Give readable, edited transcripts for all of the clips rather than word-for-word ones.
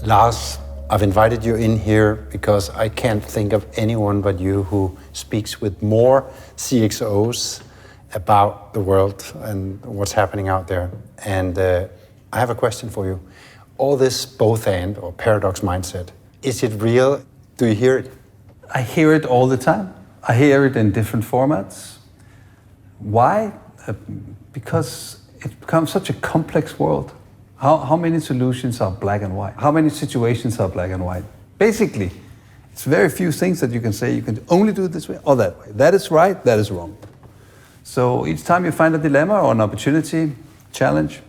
Lars, I've invited you in here because I can't think of anyone but you who speaks with more CXOs about the world and what's happening out there. And I have a question for you. All this both and or paradox mindset, is it real? Do you hear it? I hear it all the time. I hear it in different formats. Why? Because it becomes such a complex world. How many solutions are black and white? How many situations are black and white? Basically, it's very few things that you can say you can only do it this way or that way. That is right, that is wrong. So each time you find a dilemma or an opportunity, challenge,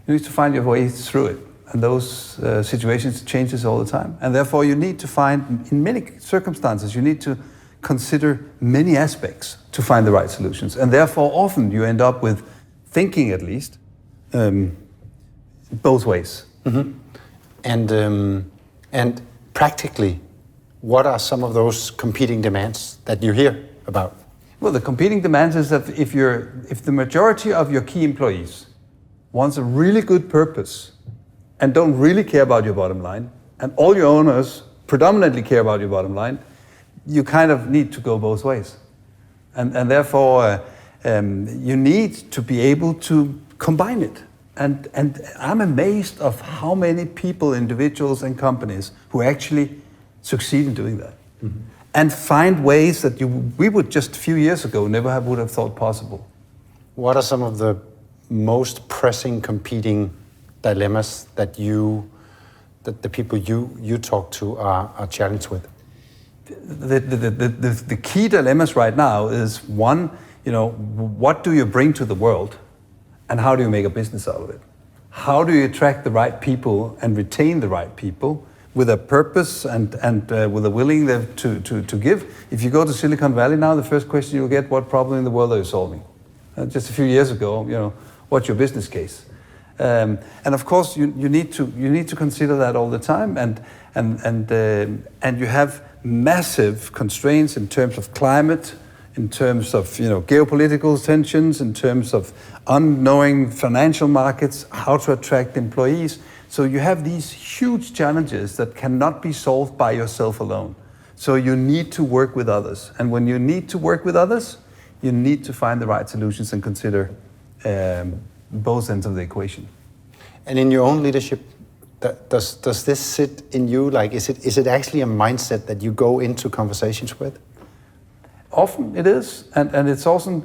you need to find your way through it. And those situations changes all the time. And therefore you need to find, in many circumstances, you need to consider many aspects to find the right solutions. And therefore often you end up with thinking, at least, both ways. Mm-hmm. And practically, what are some of those competing demands that you hear about? Well, the competing demands is that if the majority of your key employees wants a really good purpose and don't really care about your bottom line, and all your owners predominantly care about your bottom line, you kind of need to go both ways. And therefore, you need to be able to combine it. And I'm amazed of how many people, individuals and companies who actually succeed in doing that. Mm-hmm. And find ways that we would just a few years ago would have thought possible. What are some of the most pressing competing dilemmas that the people you talk to are challenged with? The key dilemmas right now is one, what do you bring to the world? And how do you make a business out of it? How do you attract the right people and retain the right people with a purpose and with a willingness to give? If you go to Silicon Valley now, the first question you'll get, what problem in the world are you solving? Just a few years ago, what's your business case? And of course, you need to consider that all the time. And you have massive constraints in terms of climate, in terms of geopolitical tensions, in terms of unknowing financial markets, how to attract employees. So you have these huge challenges that cannot be solved by yourself alone. So you need to work with others. And when you need to work with others, you need to find the right solutions and consider both ends of the equation. And in your own leadership, does this sit in you? Like, is it actually a mindset that you go into conversations with? Often it is, and it's also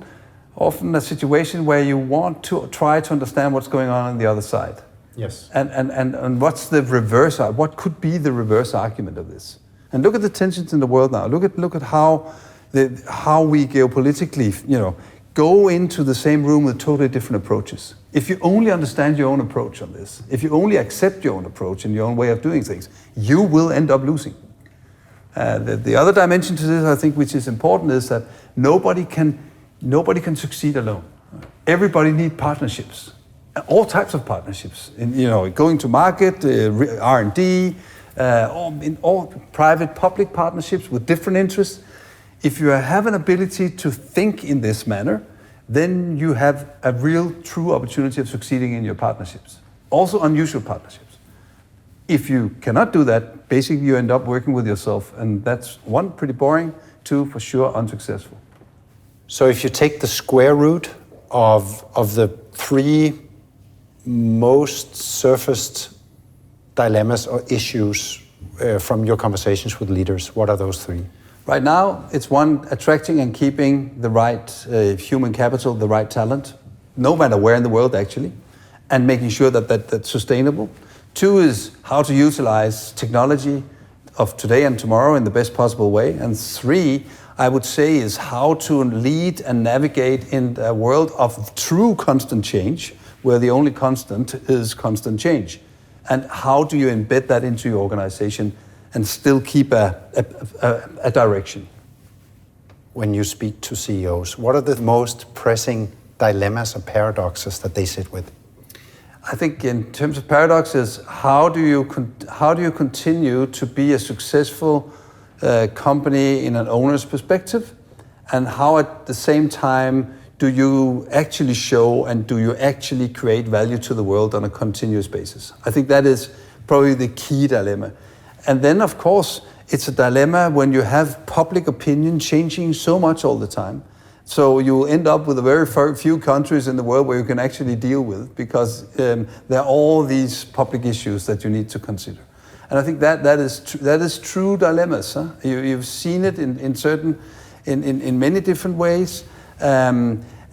often a situation where you want to try to understand what's going on the other side. Yes. And what's the reverse? What could be the reverse argument of this? And look at the tensions in the world now. Look at how we geopolitically, go into the same room with totally different approaches. If you only understand your own approach on this, if you only accept your own approach and your own way of doing things, you will end up losing. The other dimension to this, I think, which is important, is that nobody can succeed alone. Everybody needs partnerships, all types of partnerships. Going to market, R&D, in all private, public partnerships with different interests. If you have an ability to think in this manner, then you have a real, true opportunity of succeeding in your partnerships. Also unusual partnerships. If you cannot do that, basically you end up working with yourself, and that's one, pretty boring, two, for sure, unsuccessful. So if you take the square root of the three most surfaced dilemmas or issues from your conversations with leaders, what are those three? Right now, it's one, attracting and keeping the right human capital, the right talent, no matter where in the world actually, and making sure that that's sustainable. Two is how to utilize technology of today and tomorrow in the best possible way. And three, I would say, is how to lead and navigate in a world of true constant change, where the only constant is constant change. And how do you embed that into your organization and still keep a direction? When you speak to CEOs, what are the most pressing dilemmas or paradoxes that they sit with? I think in terms of paradoxes, how do you continue to be a successful company in an owner's perspective, and how at the same time do you actually show and do you actually create value to the world on a continuous basis? I think that is probably the key dilemma. And then, of course, it's a dilemma when you have public opinion changing so much all the time. So you end up with a very few countries in the world where you can actually deal with, because there are all these public issues that you need to consider. And I think that is true dilemmas. Huh? You've seen it in many different ways.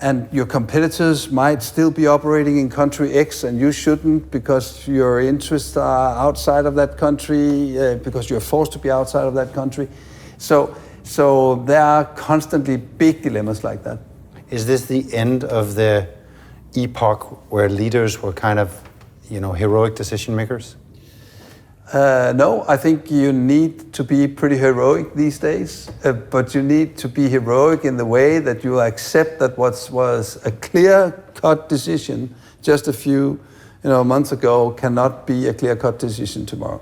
And your competitors might still be operating in country X and you shouldn't, because your interests are outside of that country, because you're forced to be outside of that country. So there are constantly big dilemmas like that. Is this the end of the epoch where leaders were kind of, heroic decision makers? No, I think you need to be pretty heroic these days, but you need to be heroic in the way that you accept that what was a clear-cut decision just a few months ago cannot be a clear-cut decision tomorrow.